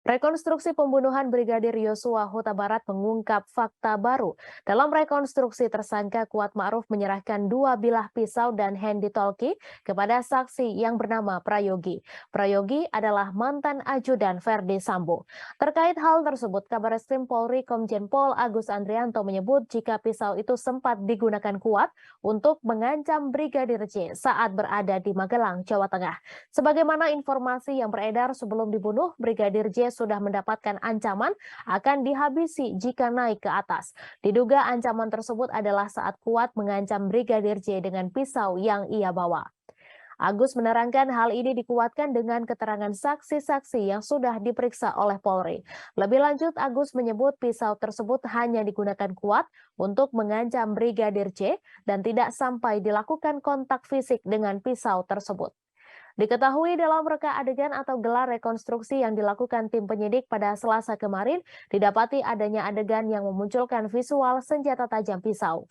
Rekonstruksi pembunuhan Brigadir Yosua Huta Barat mengungkap fakta baru. Dalam rekonstruksi, tersangka Kuat Ma'ruf menyerahkan 2 bilah pisau dan handy-talkie kepada saksi yang bernama Prayogi. Prayogi adalah mantan ajudan Verdi Sambo. Terkait hal tersebut, Kabareskrim Polri Komjen Pol Agus Andrianto menyebut jika pisau itu sempat digunakan Kuat untuk mengancam Brigadir J saat berada di Magelang, Jawa Tengah. Sebagaimana informasi yang beredar sebelum dibunuh, Brigadir J sudah mendapatkan ancaman akan dihabisi jika naik ke atas. Diduga ancaman tersebut adalah saat Kuat mengancam Brigadir J dengan pisau yang ia bawa. Agus menerangkan hal ini dikuatkan dengan keterangan saksi-saksi yang sudah diperiksa oleh Polri. Lebih lanjut, Agus menyebut pisau tersebut hanya digunakan Kuat untuk mengancam Brigadir J dan tidak sampai dilakukan kontak fisik dengan pisau tersebut. Diketahui dalam reka adegan atau gelar rekonstruksi yang dilakukan tim penyidik pada Selasa kemarin, didapati adanya adegan yang memunculkan visual senjata tajam pisau.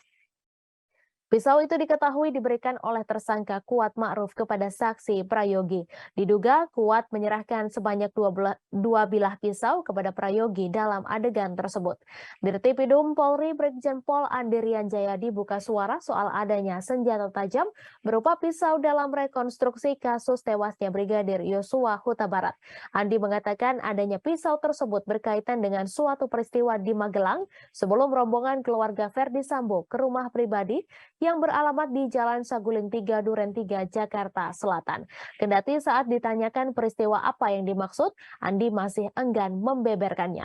Pisau itu diketahui diberikan oleh tersangka Kuat Ma'ruf kepada saksi Prayogi. Diduga Kuat menyerahkan sebanyak 2 bilah pisau kepada Prayogi dalam adegan tersebut. Dirtipidum Polri Brigjen Pol Andirian Jayadi buka suara soal adanya senjata tajam berupa pisau dalam rekonstruksi kasus tewasnya Brigadir Yosua Huta Barat. Andi mengatakan adanya pisau tersebut berkaitan dengan suatu peristiwa di Magelang sebelum rombongan keluarga Verdi Sambo ke rumah pribadi yang beralamat di Jalan Saguling 3 Duren 3 Jakarta Selatan. Kendati saat ditanyakan peristiwa apa yang dimaksud, Andi masih enggan membeberkannya.